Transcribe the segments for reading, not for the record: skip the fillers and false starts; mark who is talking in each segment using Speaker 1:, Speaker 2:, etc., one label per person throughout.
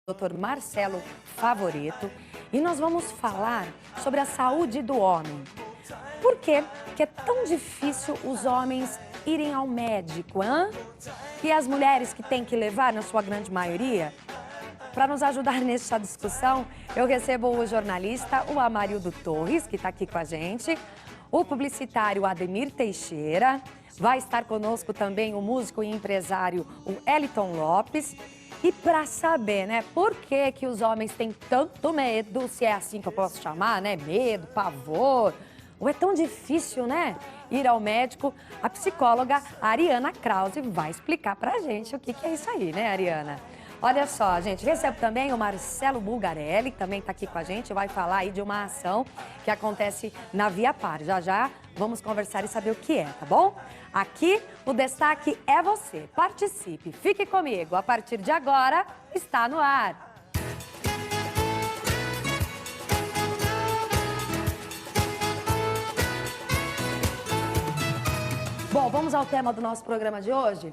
Speaker 1: Dr. Marcelo Favoreto, e nós vamos falar sobre a saúde do homem. Por quê que é tão difícil os homens irem ao médico, hein? E as mulheres que têm que levar, na sua grande maioria? Para nos ajudar nessa discussão, eu recebo o jornalista, o Amarildo Torres, que está aqui com a gente, o publicitário Ademir Teixeira, vai estar conosco também o músico e empresário, o Eliton Lopes. E para saber, né, por que que os homens têm tanto medo, se é assim que eu posso chamar, né, medo, pavor, ou é tão difícil, né, ir ao médico, a psicóloga Ariana Krause vai explicar pra gente o que que é isso aí, né, Ariana? Olha só, gente, recebo também o Marcelo Bulgarelli, que também está aqui com a gente, vai falar aí de uma ação que acontece na Via Par. Já já vamos conversar e saber o que é, tá bom? Aqui o destaque é você. Participe, fique comigo. A partir de agora, está no ar. Bom, vamos ao tema do nosso programa de hoje?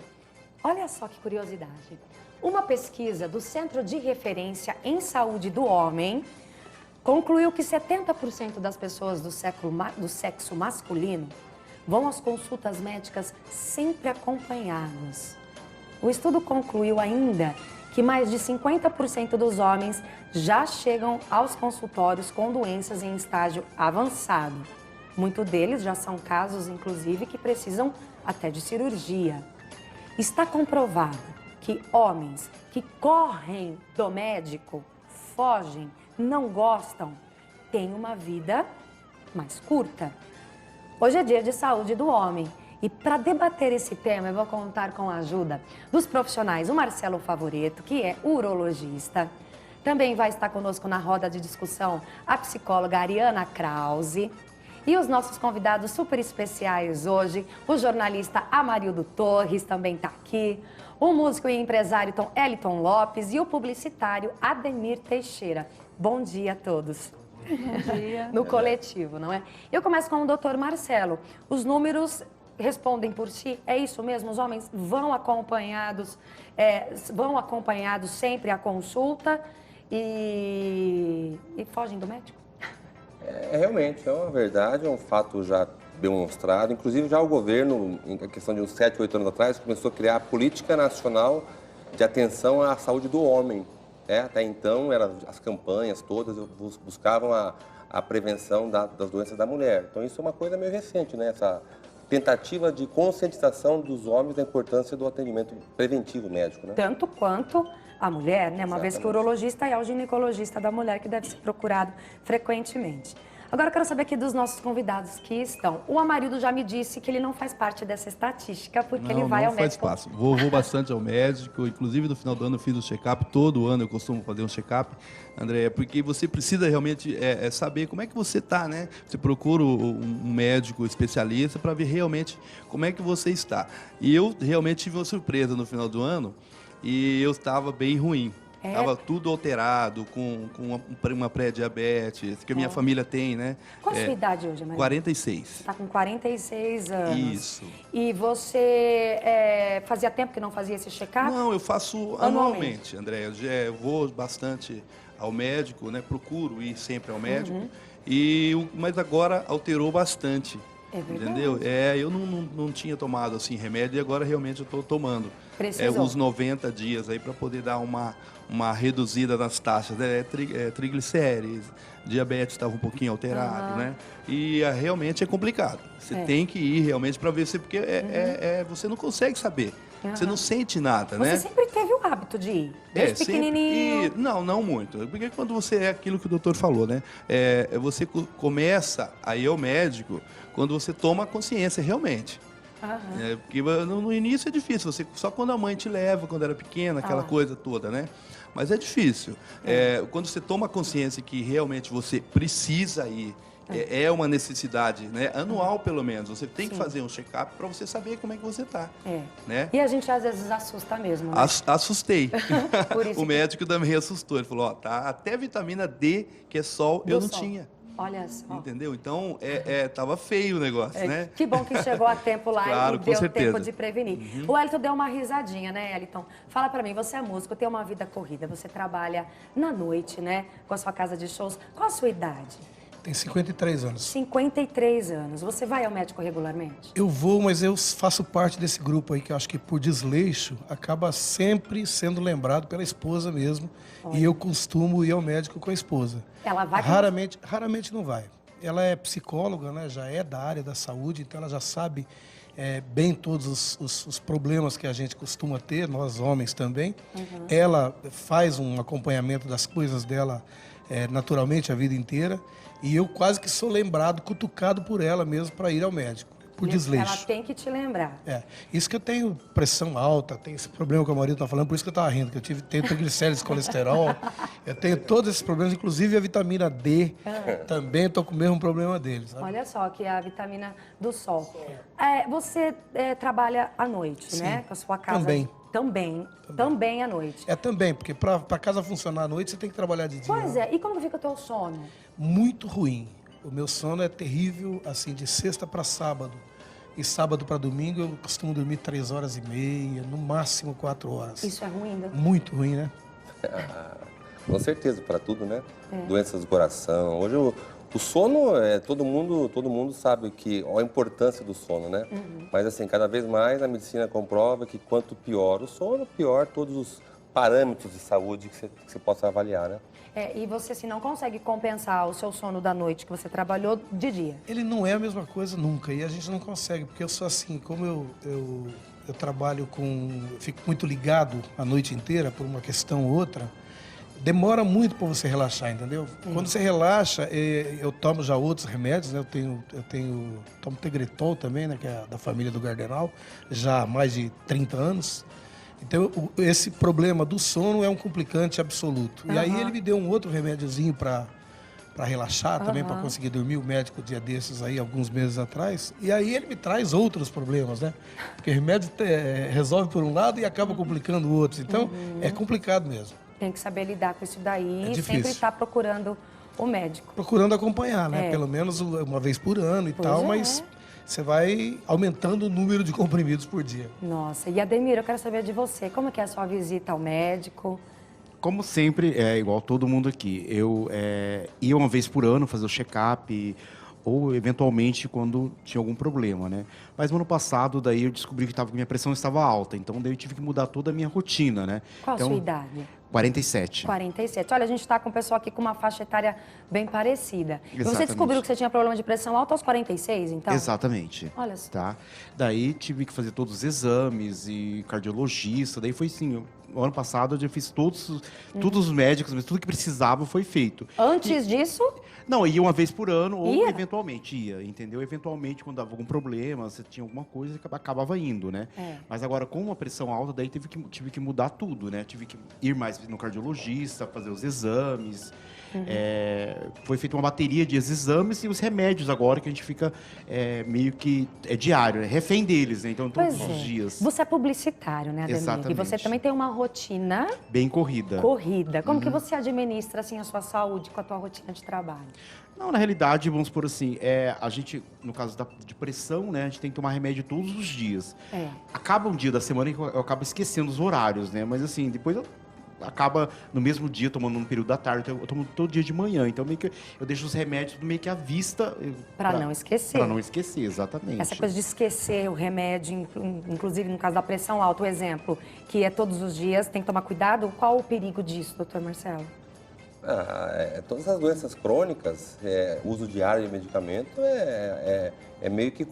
Speaker 1: Olha só que curiosidade. Uma pesquisa do Centro de Referência em Saúde do Homem concluiu que 70% das pessoas do sexo masculino vão às consultas médicas sempre acompanhados. O estudo concluiu ainda que mais de 50% dos homens já chegam aos consultórios com doenças em estágio avançado. Muitos deles já são casos, inclusive, que precisam até de cirurgia. Está comprovado que homens que correm do médico, fogem, não gostam, têm uma vida mais curta. Hoje é dia de saúde do homem e para debater esse tema eu vou contar com a ajuda dos profissionais, o Marcelo Favoreto, que é urologista. Também vai estar conosco na roda de discussão a psicóloga Ariana Krause. E os nossos convidados super especiais hoje, o jornalista Amarildo Torres também está aqui, o músico e empresário Eliton Lopes e o publicitário Ademir Teixeira. Bom dia a todos.
Speaker 2: Bom dia.
Speaker 1: No coletivo, não é? Eu começo com o doutor Marcelo. Os números respondem por si, é isso mesmo? Os homens vão acompanhados sempre à consulta e fogem do médico?
Speaker 3: Realmente, é uma verdade, é um fato já demonstrado. Inclusive, já o governo, em questão de uns 7, 8 anos atrás, começou a criar a Política Nacional de Atenção à Saúde do Homem. Até então, as campanhas todas buscavam a prevenção das doenças da mulher. Então, isso é uma coisa meio recente, né? Essa tentativa de conscientização dos homens da importância do atendimento preventivo médico, né?
Speaker 1: Tanto quanto a mulher, né? Uma
Speaker 3: Exatamente.
Speaker 1: vez que o urologista é o ginecologista da mulher, que deve ser procurado frequentemente. Agora eu quero saber aqui dos nossos convidados que estão. O Amarildo já me disse que ele não faz parte dessa estatística, porque ele vai ao médico.
Speaker 2: Não faz parte. Vou bastante ao médico, inclusive no final do ano eu fiz o check-up, todo ano eu costumo fazer um check-up, André, porque você precisa realmente saber como é que você está, né? Você procura um médico especialista para ver realmente como é que você está. E eu realmente tive uma surpresa no final do ano e eu estava bem ruim. Estava tudo alterado, com uma pré-diabetes, que a minha família tem, né?
Speaker 1: Qual a sua idade hoje, Maria?
Speaker 2: 46.
Speaker 1: Você está com 46 anos.
Speaker 2: Isso.
Speaker 1: E você fazia tempo que não fazia esse check-up?
Speaker 2: Não, eu faço anualmente, André. Eu vou bastante ao médico, né? Procuro ir sempre ao médico. Mas agora alterou bastante.
Speaker 1: É verdade.
Speaker 2: Entendeu? Eu não tinha tomado assim remédio e agora realmente eu estou tomando.
Speaker 1: Precisou.
Speaker 2: Uns 90 dias aí para poder dar uma reduzida nas taxas, né? Triglicérides, diabetes estava um pouquinho alterado, né? E realmente é complicado. Você tem que ir realmente para ver se porque você não consegue saber. Você não sente nada, né?
Speaker 1: Você sempre teve o hábito de ir, desde pequenininho?
Speaker 2: Não muito. Porque quando você é aquilo que o doutor falou, né? Você começa a ir ao médico quando você toma consciência realmente. Porque no início é difícil, só quando a mãe te leva, quando era pequena, aquela coisa toda, né? Mas é difícil. Quando você toma consciência que realmente você precisa ir, é uma necessidade, né? Anual, pelo menos. Você tem que fazer um check-up para você saber como é que você está. Né?
Speaker 1: E a gente às vezes assusta mesmo, né?
Speaker 2: Assustei.
Speaker 1: Por isso
Speaker 2: O médico também assustou. Ele falou, tá, até vitamina D, que é sol, eu não tinha.
Speaker 1: Olha só.
Speaker 2: Entendeu? Então, tava feio o negócio, né?
Speaker 1: Que bom que chegou a tempo lá
Speaker 2: Claro,
Speaker 1: e
Speaker 2: com
Speaker 1: deu
Speaker 2: certeza.
Speaker 1: tempo de prevenir. O Elton deu uma risadinha, né, Elton? Fala pra mim, você é músico, tem uma vida corrida, você trabalha na noite, né, com a sua casa de shows. Qual a sua idade?
Speaker 4: Tem 53 anos.
Speaker 1: 53 anos. Você vai ao médico regularmente?
Speaker 4: Eu vou, mas eu faço parte desse grupo aí que eu acho que por desleixo acaba sempre sendo lembrado pela esposa mesmo. E eu costumo ir ao médico com a esposa.
Speaker 1: Ela vai com
Speaker 4: Raramente não vai. Ela é psicóloga, né? Já é da área da saúde, então ela já sabe bem todos os problemas que a gente costuma ter, nós homens também. Ela faz um acompanhamento das coisas dela naturalmente a vida inteira. E eu quase que sou lembrado, cutucado por ela mesmo para ir ao médico, por desleixo.
Speaker 1: Ela tem que te lembrar.
Speaker 4: Isso que eu tenho pressão alta, tenho esse problema que o marido está falando, por isso que eu estava rindo, que tenho triglicérides, colesterol, eu tenho todos esses problemas, inclusive a vitamina D, também estou com o mesmo problema deles. Sabe?
Speaker 1: Olha só, que é a vitamina do sol. Você trabalha à noite, né? Com a sua casa. Também à noite.
Speaker 4: Também, porque para a casa funcionar à noite, você tem que trabalhar de dia.
Speaker 1: Pois é, e como fica o teu sono?
Speaker 4: Muito ruim. O meu sono é terrível, assim, de sexta para sábado. E sábado para domingo eu costumo dormir 3 horas e meia, no máximo 4 horas.
Speaker 1: Isso é ruim, né?
Speaker 4: Muito ruim, né?
Speaker 3: Com certeza, para tudo, né? Doenças do coração. Hoje o sono, todo mundo sabe a importância do sono, né? Mas assim, cada vez mais a medicina comprova que quanto pior o sono, pior todos os parâmetros de saúde que você possa avaliar, né?
Speaker 1: E você, assim, não consegue compensar o seu sono da noite que você trabalhou de dia?
Speaker 4: Ele não é a mesma coisa nunca, e a gente não consegue, porque eu sou assim, como eu trabalho fico muito ligado a noite inteira por uma questão ou outra, demora muito para você relaxar, entendeu? Quando você relaxa, eu tomo já outros remédios, né? Tomo Tegretol também, né? Que é da família do Gardenal, já há mais de 30 anos. Então, esse problema do sono é um complicante absoluto. E aí ele me deu um outro remédiozinho para relaxar, também para conseguir dormir, o médico dia desses aí, alguns meses atrás. E aí ele me traz outros problemas, né? Porque o remédio resolve por um lado e acaba complicando o outro. Então, é complicado mesmo.
Speaker 1: Tem que saber lidar com isso daí e
Speaker 4: difícil.
Speaker 1: sempre estar procurando o médico.
Speaker 4: Procurando acompanhar, né? Pelo menos uma vez por ano e tal, mas você vai aumentando o número de comprimidos por dia.
Speaker 1: Nossa, e Ademir, eu quero saber de você, como que é a sua visita ao médico?
Speaker 5: Como sempre, igual todo mundo aqui, eu ia uma vez por ano fazer o check-up ou eventualmente quando tinha algum problema, né? Mas no ano passado, daí eu descobri que minha pressão estava alta, então daí eu tive que mudar toda a minha rotina, né?
Speaker 1: Qual
Speaker 5: então,
Speaker 1: a sua idade?
Speaker 5: 47.
Speaker 1: 47. Olha, a gente está com um pessoal aqui com uma faixa etária bem parecida. E você
Speaker 5: Exatamente.
Speaker 1: descobriu que você tinha problema de pressão alta aos 46, então?
Speaker 5: Exatamente.
Speaker 1: Olha só.
Speaker 5: Tá? Daí tive que fazer todos os exames e cardiologista. Daí foi assim, o ano passado eu já fiz todos os médicos, mas tudo que precisava foi feito.
Speaker 1: Antes disso?
Speaker 5: Não, ia uma vez por ano ou
Speaker 1: Ia?
Speaker 5: eventualmente ia, entendeu? Eventualmente, quando dava algum problema, você tinha alguma coisa, acabava indo, né? Mas agora, com uma pressão alta, daí tive que mudar tudo, né? Tive que ir mais no cardiologista, fazer os exames. Foi feita uma bateria de exames e os remédios agora, que a gente fica meio que diário, refém deles, né? Então, todos os dias.
Speaker 1: Você é publicitário, né, Ademir?
Speaker 5: Exatamente.
Speaker 1: E você também tem uma rotina
Speaker 5: Bem corrida.
Speaker 1: Como que você administra, assim, a sua saúde com a tua rotina de trabalho?
Speaker 5: Não, na realidade, vamos por assim, a gente, no caso de pressão, né, a gente tem que tomar remédio todos os dias. Acaba um dia da semana que eu acabo esquecendo os horários, né? Mas assim, depois acaba no mesmo dia, tomando num período da tarde, então eu tomo todo dia de manhã. Então meio que eu deixo os remédios meio que à vista.
Speaker 1: Para não esquecer.
Speaker 5: Para não esquecer, exatamente.
Speaker 1: Essa coisa de esquecer o remédio, inclusive no caso da pressão alta, o exemplo, que é todos os dias, tem que tomar cuidado. Qual o perigo disso, doutor Marcelo?
Speaker 3: Todas as doenças crônicas, uso diário de medicamento é meio que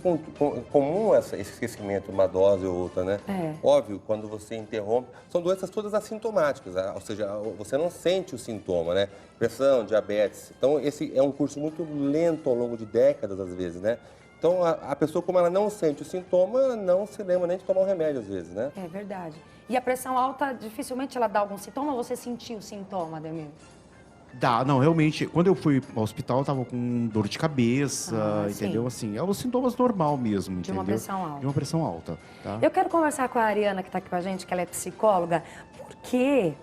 Speaker 3: comum esse esquecimento, uma dose ou outra, né? Óbvio, quando você interrompe, são doenças todas assintomáticas, ou seja, você não sente o sintoma, né? Pressão, diabetes. Então, esse é um curso muito lento ao longo de décadas, às vezes, né? Então, a pessoa, como ela não sente o sintoma, ela não se lembra nem de tomar o remédio, às vezes, né?
Speaker 1: É verdade. E a pressão alta, dificilmente ela dá algum sintoma ou você sentiu o sintoma, Ademir?
Speaker 5: Não, realmente, quando eu fui ao hospital, eu tava com dor de cabeça, entendeu? Assim, os sintomas normal mesmo,
Speaker 1: De
Speaker 5: entendeu?
Speaker 1: uma pressão alta.
Speaker 5: De uma pressão alta, tá?
Speaker 1: Eu quero conversar com a Ariana, que está aqui com a gente, que ela é psicóloga, porque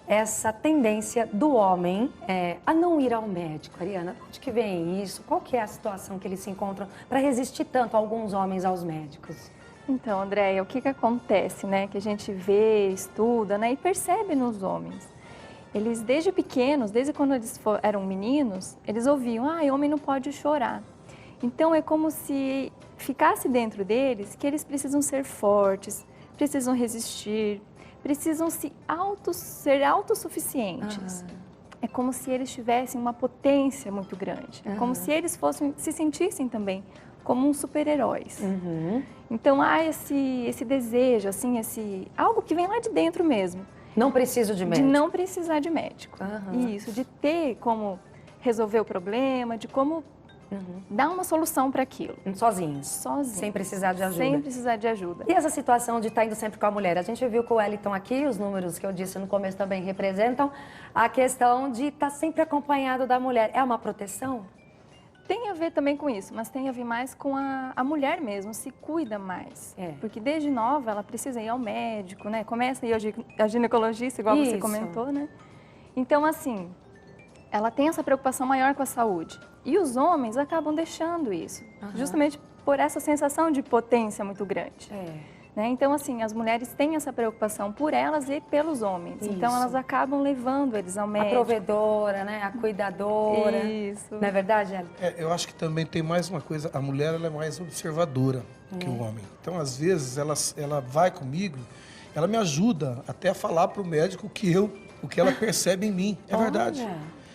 Speaker 1: essa tendência do homem a não ir ao médico, Ariana? De onde que vem isso? Qual que é a situação que eles se encontram para resistir tanto alguns homens aos médicos?
Speaker 6: Então, Andréia, o que acontece, né? Que a gente vê, estuda, né? E percebe nos homens. Eles, desde pequenos, desde quando eles eram meninos, eles ouviam, homem não pode chorar. Então, é como se ficasse dentro deles que eles precisam ser fortes, precisam resistir, precisam ser autossuficientes. É como se eles tivessem uma potência muito grande. É como se eles se sentissem também como uns super-heróis. Então, há esse desejo, assim, algo que vem lá de dentro mesmo.
Speaker 1: Não preciso de médico.
Speaker 6: De não precisar de médico. Isso, de ter como resolver o problema, de como dar uma solução para aquilo.
Speaker 1: Sozinhos.
Speaker 6: Sozinho.
Speaker 1: Sem precisar de ajuda.
Speaker 6: Sem precisar de ajuda.
Speaker 1: E essa situação de estar indo sempre com a mulher? A gente viu com o Wellington aqui, os números que eu disse no começo também representam a questão de estar sempre acompanhado da mulher. É uma proteção?
Speaker 6: Tem a ver também com isso, mas tem a ver mais com a mulher mesmo, se cuida mais. Porque desde nova ela precisa ir ao médico, né? Começa a ir ao ginecologista, igual você comentou, né? Então, assim, ela tem essa preocupação maior com a saúde. E os homens acabam deixando isso, justamente por essa sensação de potência muito grande. Né? Então, assim, as mulheres têm essa preocupação por elas e pelos homens.
Speaker 1: Isso.
Speaker 6: Então, elas acabam levando eles ao médico.
Speaker 1: A provedora, né? A cuidadora.
Speaker 6: Isso.
Speaker 1: Não é verdade, Hélio?
Speaker 4: Eu acho que também tem mais uma coisa, a mulher ela é mais observadora que o homem. Então, às vezes, ela vai comigo, ela me ajuda até a falar para o médico o que ela percebe em mim. É verdade.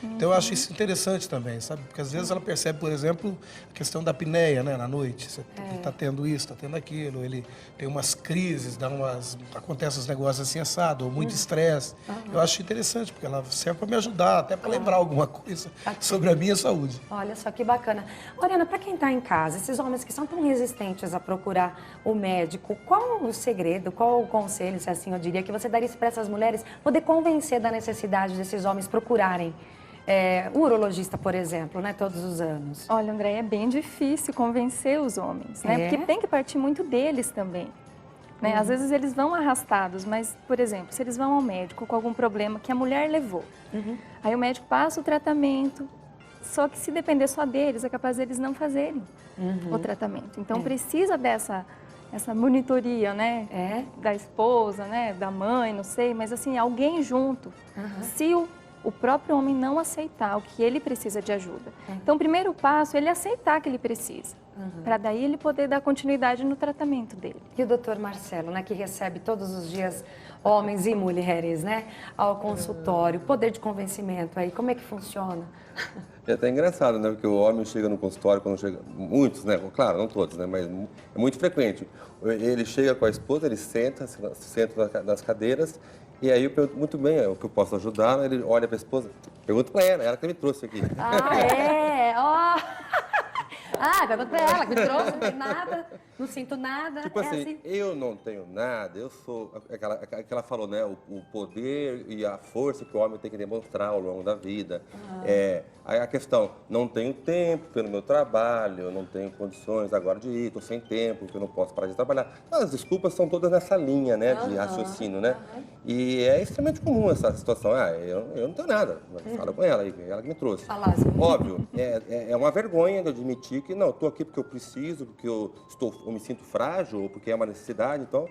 Speaker 4: Então, eu acho isso interessante também, sabe? Porque às vezes ela percebe, por exemplo, a questão da apneia, né, na noite. Você está tendo isso, está tendo aquilo, ele tem umas crises, acontece uns negócios assim assado, ou muito estresse. Eu acho interessante, porque ela serve para me ajudar, até para lembrar alguma coisa sobre a minha saúde.
Speaker 1: Olha só que bacana. Oriana, para quem está em casa, esses homens que são tão resistentes a procurar o médico, qual o segredo, qual o conselho, se assim eu diria, que você daria para essas mulheres poder convencer da necessidade desses homens procurarem o urologista, por exemplo, né, todos os anos?
Speaker 6: Olha, André, é bem difícil convencer os homens, né? Porque tem que partir muito deles também. Né? Às vezes eles vão arrastados, mas, por exemplo, se eles vão ao médico com algum problema que a mulher levou, aí o médico passa o tratamento, só que se depender só deles, é capaz deles não fazerem o tratamento. Então precisa dessa monitoria, né? Da esposa, né? Da mãe, não sei, mas assim, alguém junto. Se o próprio homem não aceitar o que ele precisa de ajuda. Então, o primeiro passo é ele aceitar que ele precisa, para daí ele poder dar continuidade no tratamento dele.
Speaker 1: E o doutor Marcelo, né, que recebe todos os dias homens e mulheres, né, ao consultório, poder de convencimento aí, como é que funciona?
Speaker 3: É até engraçado, né? Porque o homem chega no consultório, quando chega... Muitos, né? Claro, não todos, né? Mas é muito frequente. Ele chega com a esposa, ele senta nas cadeiras, e aí eu pergunto muito bem o que eu posso ajudar. Ele olha para a esposa, pergunta para ela que me trouxe aqui.
Speaker 1: Pergunta pra ela, que me trouxe, não tem nada, não sinto nada.
Speaker 3: Tipo assim, eu não tenho nada, eu sou... que ela falou, né? O poder e a força que o homem tem que demonstrar ao longo da vida. Aí a questão, não tenho tempo pelo meu trabalho, não tenho condições agora de ir, estou sem tempo, porque eu não posso parar de trabalhar. As desculpas são todas nessa linha, né? De raciocínio, né? E é extremamente comum essa situação. Eu não tenho nada. Fala com ela, ela que me trouxe. Óbvio, é uma vergonha de admitir que não, estou aqui porque eu preciso, porque eu me sinto frágil, ou porque é uma necessidade, então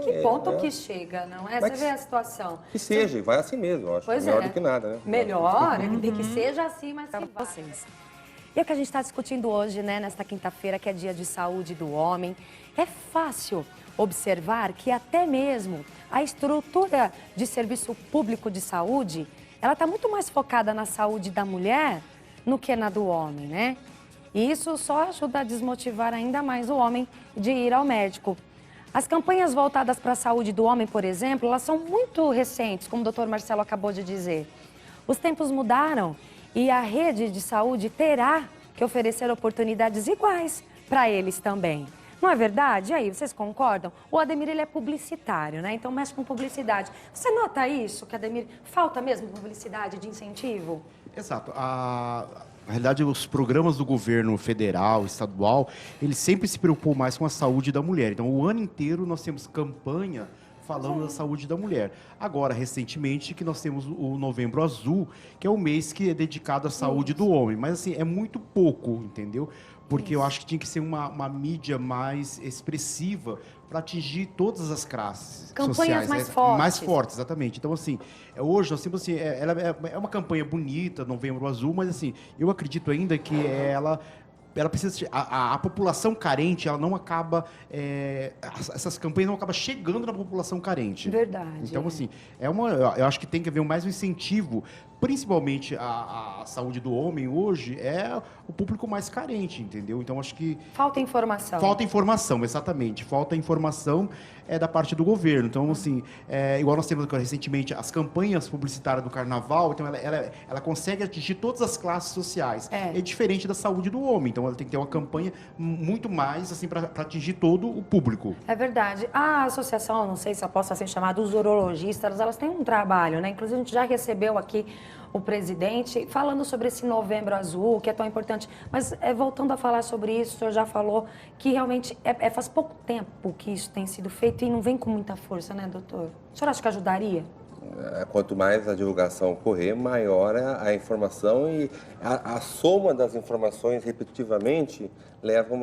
Speaker 1: que ponto que chega, não é? Você vê a situação.
Speaker 3: Que seja, vai assim mesmo, eu acho. Melhor do que nada, né?
Speaker 1: Melhor, que seja assim, mas que vocês. E é o que a gente está discutindo hoje, né, nesta quinta-feira, que é dia de saúde do homem. É fácil observar que até mesmo a estrutura de serviço público de saúde, ela está muito mais focada na saúde da mulher do que na do homem, né? E isso só ajuda a desmotivar ainda mais o homem de ir ao médico. As campanhas voltadas para a saúde do homem, por exemplo, elas são muito recentes, como o doutor Marcelo acabou de dizer. Os tempos mudaram e a rede de saúde terá que oferecer oportunidades iguais para eles também. Não é verdade? E aí, vocês concordam? O Ademir, ele é publicitário, né? Então mexe com publicidade. Você nota isso, que Ademir, falta mesmo publicidade de incentivo?
Speaker 5: Exato. Na realidade, os programas do governo federal, estadual, ele sempre se preocupou mais com a saúde da mulher. Então, o ano inteiro nós temos campanha falando da saúde da mulher. Agora, recentemente, que nós temos o Novembro Azul, que é o mês que é dedicado à saúde do homem. Mas, assim, é muito pouco, entendeu? Porque eu acho que tinha que ser uma mídia mais expressiva para atingir todas as classes
Speaker 1: Campanhas
Speaker 5: sociais.
Speaker 1: mais fortes.
Speaker 5: Mais fortes, exatamente. Então, assim, hoje nós temos, assim, ela é uma campanha bonita, Novembro Azul, mas, assim, eu acredito ainda que ela precisa... A população carente, ela não acaba... essas campanhas não acabam chegando na população carente.
Speaker 1: Verdade.
Speaker 5: Então, assim, eu acho que tem que haver mais um incentivo, principalmente a saúde do homem hoje é o público mais carente, entendeu? Então, acho que...
Speaker 1: Falta informação.
Speaker 5: Falta informação, exatamente. Falta informação da parte do governo. Então, assim, igual nós temos recentemente as campanhas publicitárias do Carnaval, então ela consegue atingir todas as classes sociais. É diferente da saúde do homem. Então, ela tem que ter uma campanha muito mais, assim, para atingir todo o público.
Speaker 1: É verdade. A associação, não sei se eu posso assim chamar, dos urologistas, elas têm um trabalho, né? Inclusive, a gente já recebeu aqui o presidente falando sobre esse Novembro Azul, que é tão importante. Mas, voltando a falar sobre isso, o senhor já falou que realmente faz pouco tempo que isso tem sido feito e não vem com muita força, né, doutor? O senhor acha que ajudaria?
Speaker 3: Quanto mais a divulgação ocorrer, maior a informação e a soma das informações repetitivamente leva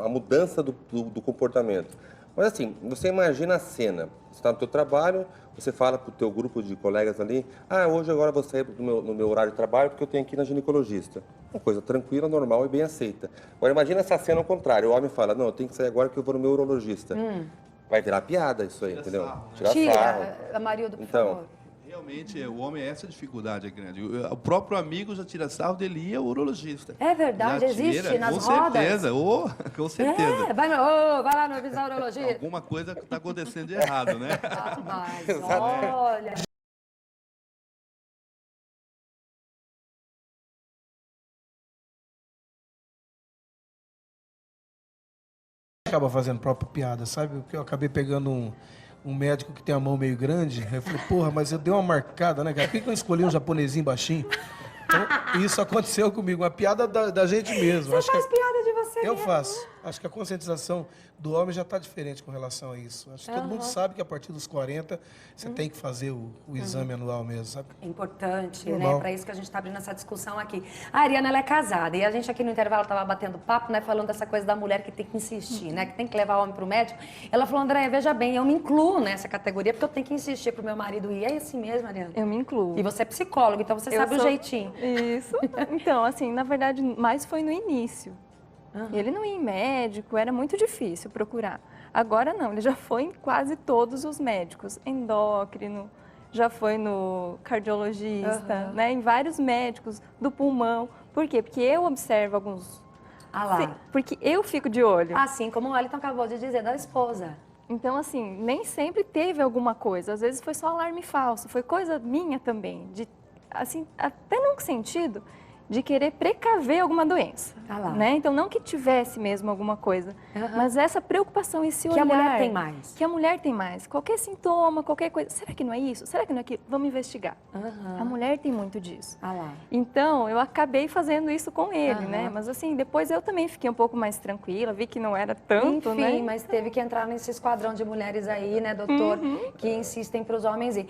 Speaker 3: a mudança do comportamento. Mas assim, você imagina a cena, você está no teu trabalho, você fala para o teu grupo de colegas ali, hoje agora eu vou sair no meu horário de trabalho porque eu tenho que ir na ginecologista. Uma coisa tranquila, normal e bem aceita. Agora imagina essa cena ao contrário, o homem fala, não, eu tenho que sair agora que eu vou no meu urologista. Vai virar piada isso aí, entendeu?
Speaker 1: Tira
Speaker 3: sarro.
Speaker 1: Amarildo, por
Speaker 3: Então,
Speaker 1: favor.
Speaker 2: Realmente, o homem é essa dificuldade grande. O próprio amigo já tira sarro dele e é o urologista.
Speaker 1: É verdade,
Speaker 2: Já
Speaker 1: existe
Speaker 2: tira,
Speaker 1: nas
Speaker 2: com
Speaker 1: rodas.
Speaker 2: certeza, com certeza.
Speaker 1: Vai lá no visão urologista.
Speaker 2: Alguma coisa está acontecendo de errado, né?
Speaker 1: Mas olha...
Speaker 4: Acaba fazendo própria piada, sabe? Porque eu acabei pegando um médico que tem a mão meio grande. Aí eu falei, porra, mas eu dei uma marcada, né, cara? Por que eu escolhi um japonesinho baixinho? Então, isso aconteceu comigo, uma piada da gente mesmo.
Speaker 1: Você faz piada de você
Speaker 4: Eu
Speaker 1: mesmo.
Speaker 4: faço. Acho que a conscientização do homem já está diferente com relação a isso. Acho que todo mundo sabe que a partir dos 40 você tem que fazer o exame anual mesmo, sabe?
Speaker 1: É importante,
Speaker 4: Normal.
Speaker 1: né? Para isso que a gente está abrindo essa discussão aqui. A Ariana, ela é casada e a gente aqui no intervalo estava batendo papo, né? Falando dessa coisa da mulher que tem que insistir, né? Que tem que levar o homem para o médico. Ela falou, Andréia, veja bem, eu me incluo nessa categoria porque eu tenho que insistir para o meu marido ir. É assim mesmo, Ariana?
Speaker 6: Eu me incluo.
Speaker 1: E você é psicóloga, então você
Speaker 6: Eu
Speaker 1: sabe o
Speaker 6: sou-
Speaker 1: jeitinho.
Speaker 6: Isso. Então, assim, na verdade, mais foi no início. Ele não ia em médico, era muito difícil procurar. Agora não, ele já foi em quase todos os médicos, endócrino, já foi no cardiologista, né, em vários médicos do pulmão. Por quê? Porque eu observo alguns...
Speaker 1: Ah lá.
Speaker 6: Sim, porque eu fico de olho.
Speaker 1: Assim como o Wellington acabou de dizer da esposa.
Speaker 6: Então, assim, nem sempre teve alguma coisa. Às vezes foi só alarme falso, foi coisa minha também, de, assim, até num sentido de querer precaver alguma doença,
Speaker 1: Ah lá.
Speaker 6: né? Então, não que tivesse mesmo alguma coisa, mas essa preocupação, esse
Speaker 1: Que
Speaker 6: olhar...
Speaker 1: a mulher tem mais.
Speaker 6: Que a mulher tem mais. Qualquer sintoma, qualquer coisa. Será que não é isso? Será que não é aquilo? Vamos investigar. A mulher tem muito disso.
Speaker 1: Ah lá.
Speaker 6: Então, eu acabei fazendo isso com ele, né? Mas, assim, depois eu também fiquei um pouco mais tranquila, vi que não era tanto,
Speaker 1: Enfim,
Speaker 6: né?
Speaker 1: mas teve que entrar nesse esquadrão de mulheres aí, né, doutor, que insistem para os homens ir.